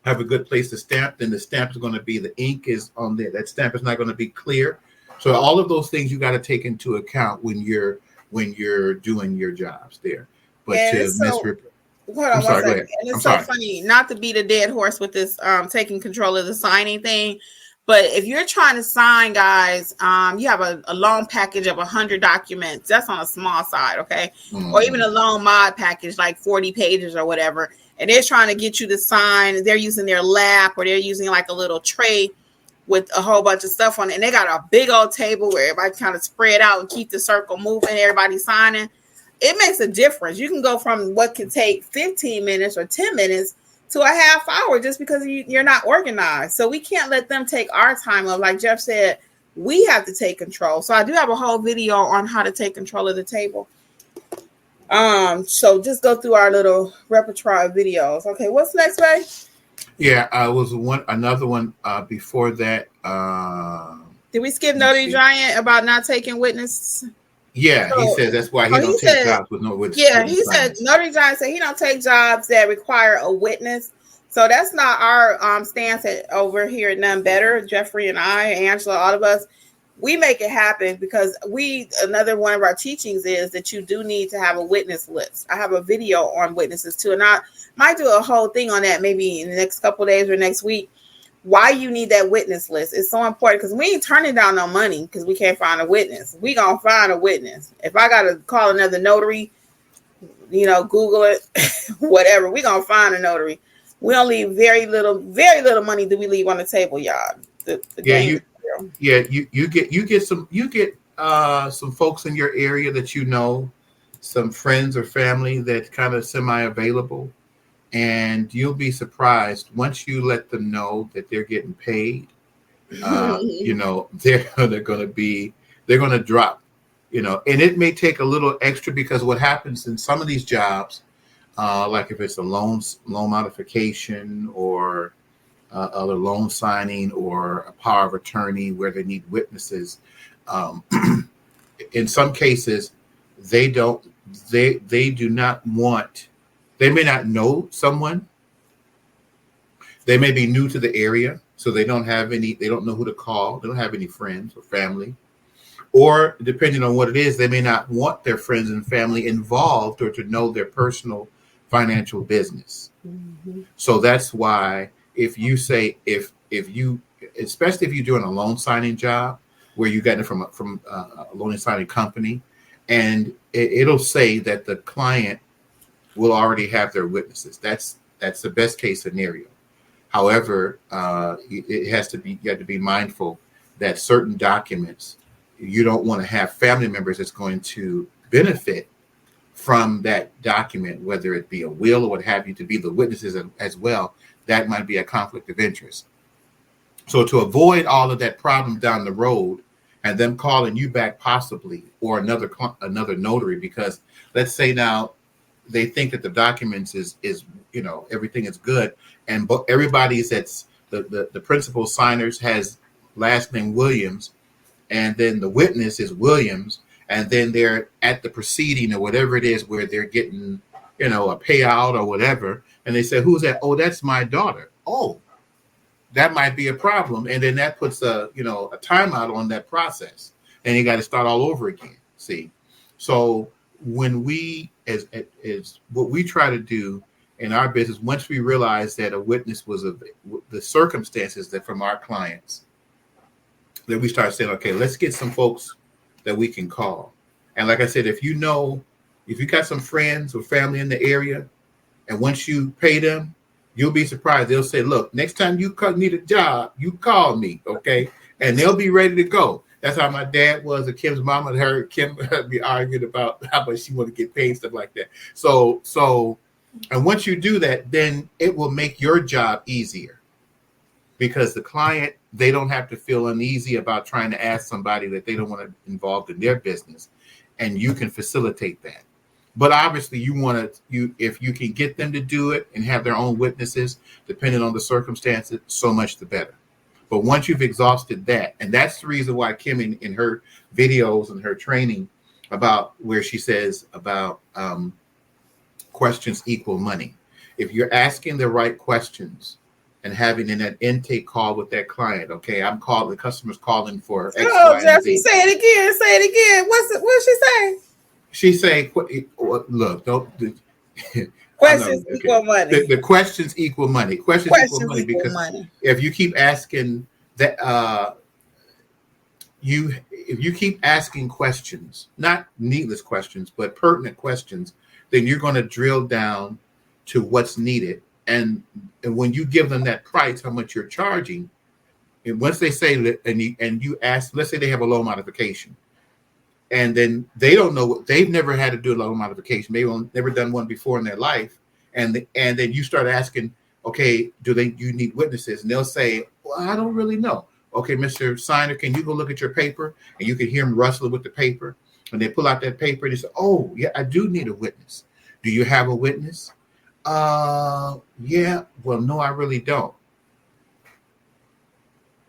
B: have a good place to stamp, then the stamp is going to be, the ink is on there. That stamp is not going to be clear. So all of those things you got to take into account when you're doing your jobs there. But hold
A: on one second. And it's so funny, not to beat a dead horse with this taking control of the signing thing, but if you're trying to sign, guys, you have a long package of 100 documents. That's on a small side, okay? Or even a long mod package, like 40 pages or whatever, and they're trying to get you to sign. They're using their lap, or they're using like a little tray with a whole bunch of stuff on it, and they got a big old table where everybody kind of spread out and keep the circle moving, everybody signing. It makes a difference. You can go from what can take 15 minutes or 10 minutes to a half hour just because you're not organized. So we can't let them take our time up. Like Jeff said, we have to take control. So I do have a whole video on how to take control of the table. So just go through our little repertoire of videos. Okay, what's next, babe?
B: Yeah, was another one before that.
A: Did we skip Notary Giant about not taking witness?
B: Yeah, he says that's why he don't take jobs with no witness.
A: Yeah, he said Notary Giant said he don't take jobs that require a witness. So that's not our stance over here at None Better. Jeffrey and I, Angela, all of us, we make it happen because another one of our teachings is that you do need to have a witness list. I have a video on witnesses too, and I might do a whole thing on that maybe in the next couple of days or next week. Why you need that witness list is so important, because we ain't turning down no money because we can't find a witness. We gonna find a witness. If I gotta call another notary, Google it, whatever, we gonna find a notary. We don't leave very little money do we leave on the table, y'all.
B: You get some folks in your area that some friends or family that's kind of semi-available, and you'll be surprised once you let them know that they're getting paid. They're gonna drop, and it may take a little extra, because what happens in some of these jobs, like if it's a loan modification or other loan signing or a power of attorney where they need witnesses. In some cases, they do not want, they may not know someone. They may be new to the area, so they don't know who to call. They don't have any friends or family. Or depending on what it is, they may not want their friends and family involved or to know their personal financial business. Mm-hmm. So that's why if you especially if you're doing a loan signing job where you got it from a loan signing company, and it'll say that the client will already have their witnesses. That's the best case scenario. However, you have to be mindful that certain documents, you don't want to have family members that's going to benefit from that document, whether it be a will or what have you, to be the witnesses as well. That might be a conflict of interest. So to avoid all of that problem down the road and them calling you back possibly, or another notary, because let's say now they think that the documents is everything is good, and everybody's the principal signers has last name Williams, and then the witness is Williams, and then they're at the proceeding or whatever it is where they're getting a payout or whatever, and they say, who's that? Oh, that's my daughter. Oh, that might be a problem. And then that puts a timeout on that process, and you got to start all over again. See? So when we, as what we try to do in our business, once we realize that a witness was the circumstances that from our clients, then we start saying, okay, let's get some folks that we can call. And like I said, if you got some friends or family in the area, and once you pay them, you'll be surprised. They'll say, look, next time you need a job, you call me, okay? And they'll be ready to go. That's how my dad was, and Kim's mom and her. Kim be arguing about how much she want to get paid, stuff like that. So, and once you do that, then it will make your job easier, because the client, they don't have to feel uneasy about trying to ask somebody that they don't want to involved in their business, and you can facilitate that. But obviously, if you can get them to do it and have their own witnesses, depending on the circumstances, so much the better. But once you've exhausted that, and that's the reason why Kim in her videos and her training about where she says about questions equal money. If you're asking the right questions and having in that intake call with that client, okay, the customer's calling for X, Y, and Z.
A: Say it again. What's she saying?
B: She say, look, don't.
A: Questions equal money.
B: The questions equal money. Questions equal money, because if you keep asking that, if you keep asking questions, not needless questions, but pertinent questions, then you're going to drill down to what's needed. And when you give them that price, how much you're charging, and once they say that, and you ask, let's say they have a loan modification, and then they don't know, they've never had to do a loan modification, maybe never done one before in their life, and then you start asking, okay, you need witnesses? And they'll say, well, I don't really know. Okay, Mr. Signer, can you go look at your paper? And you can hear them rustling with the paper, and they pull out that paper and they say, oh yeah, I do need a witness. Do you have a witness? Yeah. Well, no, I really don't.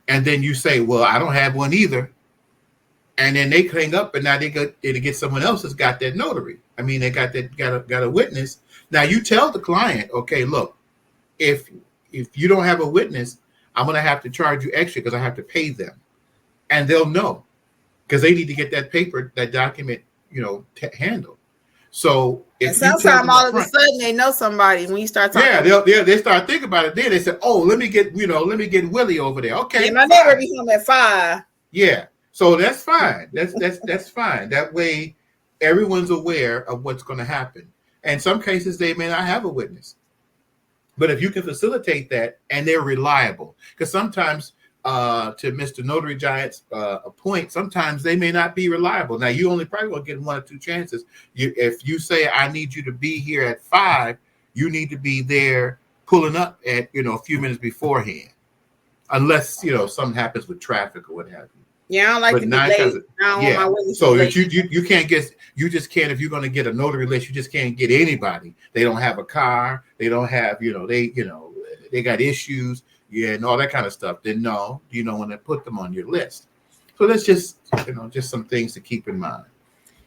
B: And then you say, well, I don't have one either. And then they hang up, and now they get someone else that's got that notary. I mean, they got a witness. Now you tell the client, okay, look, if you don't have a witness, I'm going to have to charge you extra because I have to pay them, and they'll know. because they need to get that document, handled. So if you tell
A: sometimes
B: them
A: all of a
B: front,
A: sudden they know somebody when you start talking.
B: yeah, they start thinking about it. Then they say, oh, let me get Willie over there. Okay,
A: yeah, my neighbor be home at 5.
B: Yeah, so that's fine. That's fine. That way, everyone's aware of what's going to happen. And some cases they may not have a witness, but if you can facilitate that and they're reliable, because sometimes, to Mr. Notary Giant's point, sometimes they may not be reliable. Now you only probably will get 1 or 2 chances. If you say I need you to be here at 5, you need to be there pulling up at a few minutes beforehand, unless something happens with traffic or what have you.
A: Yeah, I don't like to be late.
B: Yeah, so you can't you just can't, if you're going to get a notary list, you just can't get anybody. They don't have a car. They don't have, they got issues, and all that kind of stuff. Then no, you don't want to put them on your list. So that's just, just some things to keep in mind.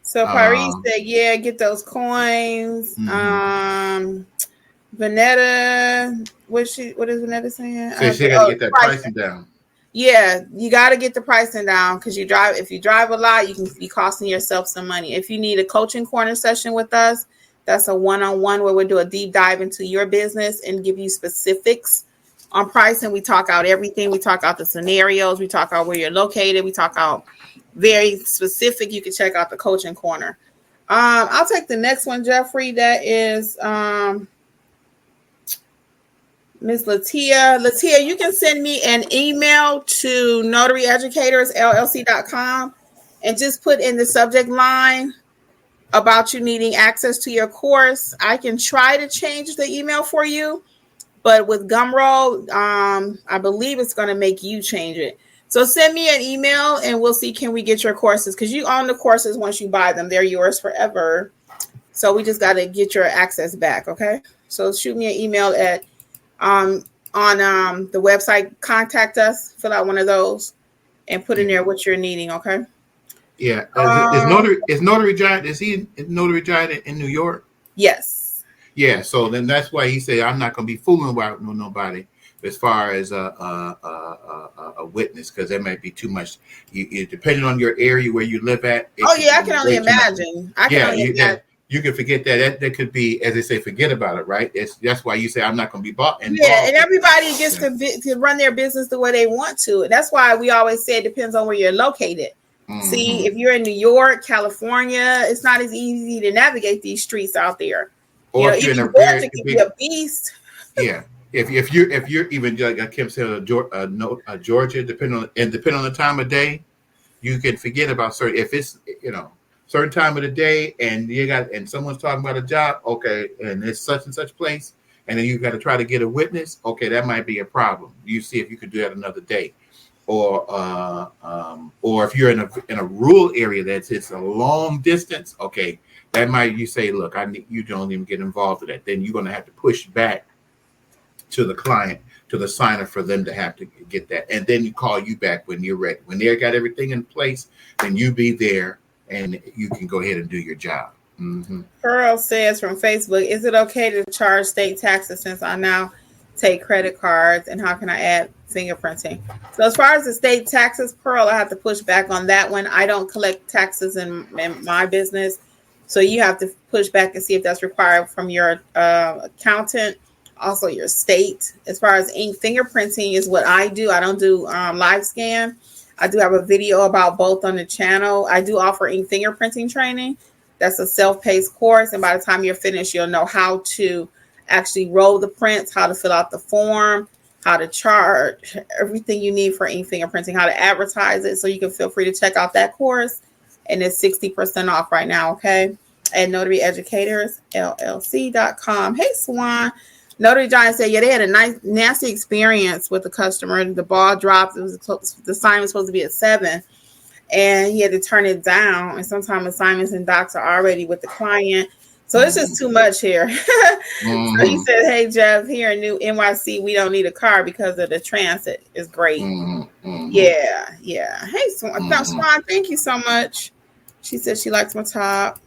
A: So Paris said, yeah, get those coins.
B: Mm-hmm.
A: Vanetta, what is Vanetta saying?
B: So she got to get that pricing down.
A: Yeah, you got to get the pricing down, because if you drive a lot, you can be costing yourself some money. If you need a coaching corner session with us, that's a one-on-one where we'll do a deep dive into your business and give you specifics on pricing. We talk out everything. We talk out the scenarios. We talk out where you're located. We talk out very specific. You can check out the coaching corner. I'll take the next one, Jeffrey. That is Miss Latia. Latia, you can send me an email to notaryeducatorsllc.com and just put in the subject line about you needing access to your course. I can try to change the email for you, but with Gumroad, I believe it's going to make you change it. So send me an email and we'll see, can we get your courses? Because you own the courses once you buy them. They're yours forever. So we just got to get your access back, okay? So shoot me an email at on the website, contact us, fill out one of those and put in there what you're needing, okay?
B: Yeah. Is Notary Giant, is he Notary Giant in New York?
A: Yes.
B: Yeah, so then that's why he said I'm not going to be fooling about nobody as far as a witness, because there might be too much. Depending on your area where you live at.
A: I can only imagine.
B: You can forget that. That could be, as they say, forget about it, right? That's why you say I'm not going to be bought.
A: Yeah, and everybody gets to run their business the way they want to. That's why we always say it depends on where you're located. Mm-hmm. See, if you're in New York, California, it's not as easy to navigate these streets out there.
B: Or if you're in
A: a beast.
B: Yeah, if you're even like Kim said, Georgia, depending on the time of day, you can forget about certain. If it's certain time of the day and someone's talking about a job, okay, and it's such and such place, and then you got to try to get a witness, okay, that might be a problem. You see if you could do that another day, or if you're in a rural area it's a long distance, okay, that might, you say, look, you don't even get involved in that. Then you're going to have to push back to the client, to the signer, for them to have to get that, and then you call you back when you're ready. When they got everything in place, then you be there. And you can go ahead and do your job. Mm-hmm.
A: Pearl says from Facebook, is it okay to charge state taxes since I now take credit cards? And how can I add fingerprinting? So as far as the state taxes, Pearl, I have to push back on that one. I don't collect taxes in my business. So you have to push back and see if that's required from your accountant, also your state. As far as ink fingerprinting is what I do. I don't do live scan. I do have a video about both on the channel. I do offer ink fingerprinting training. That's a self-paced course. And by the time you're finished, you'll know how to actually roll the prints, how to fill out the form, how to charge, everything you need for ink fingerprinting, how to advertise it. So you can feel free to check out that course. And it's 60% off right now, okay? At notaryeducatorsllc.com. Hey, Swan. Notary Giant said, yeah, they had a nasty experience with the customer. The ball dropped. The sign was supposed to be at 7, and he had to turn it down. And sometimes assignments and docs are already with the client. So it's just too much here. Mm-hmm. So he said, hey, Jeff, here in New NYC, we don't need a car because of the transit. It's great. Mm-hmm. Yeah. Hey, Swan, Swan, thank you so much. She said she likes my top.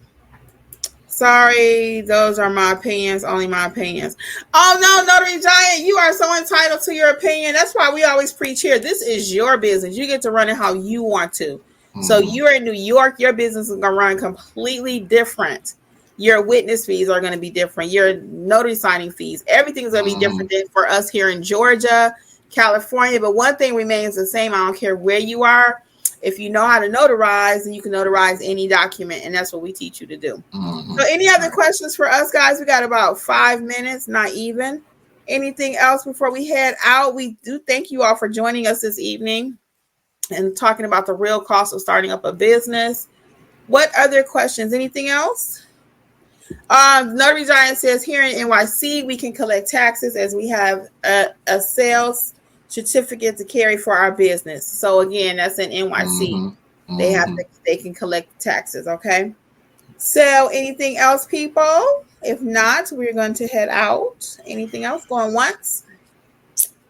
A: Sorry, those are my opinions, only my opinions. Oh, no, Notary Giant, you are so entitled to your opinion. That's why we always preach here. This is your business. You get to run it how you want to. So you're in New York, your business is going to run completely different. Your witness fees are going to be different. Your notary signing fees, everything is going to be different than for us here in Georgia, California. But one thing remains the same. I don't care where you are. If you know how to notarize, then you can notarize any document. And that's what we teach you to do. So any other questions for us, guys? We got about 5 minutes, not even. Anything else before we head out? We do thank you all for joining us this evening and talking about the real cost of starting up a business. What other questions? Anything else? Notary Giant says here in NYC, we can collect taxes as we have a sales certificate to carry for our business. So again, that's in NYC. They can collect taxes. Okay. So anything else, people? If not, we're going to head out. Anything else? Going once?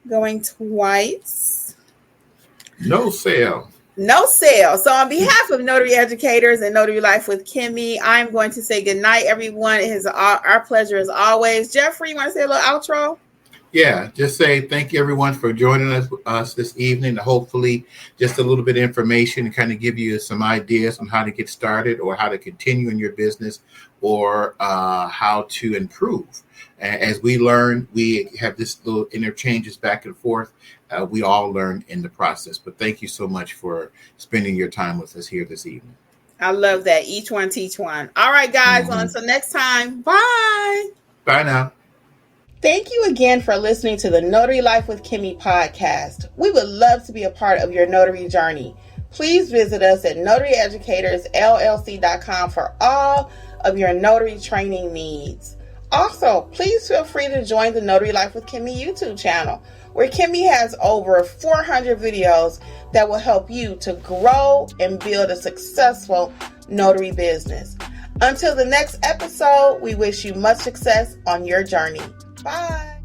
A: Going twice?
B: No sale.
A: No sale. So on behalf of Notary Educators and Notary Life with Kimmi, I'm going to say good night, everyone. It is our pleasure as always. Jeffrey, you want to say a little outro?
B: Yeah, just say thank you, everyone, for joining us this evening. Hopefully, just a little bit of information to kind of give you some ideas on how to get started or how to continue in your business or how to improve. As we learn, we have this little interchanges back and forth. We all learn in the process. But thank you so much for spending your time with us here this evening.
A: I love that. Each one teach one. All right, guys. Well, until next time. Bye.
B: Bye now.
A: Thank you again for listening to the Notary Life with Kimmi podcast. We would love to be a part of your notary journey. Please visit us at notaryeducatorsllc.com for all of your notary training needs. Also, please feel free to join the Notary Life with Kimmi YouTube channel, where Kimmi has over 400 videos that will help you to grow and build a successful notary business. Until the next episode, we wish you much success on your journey. Bye.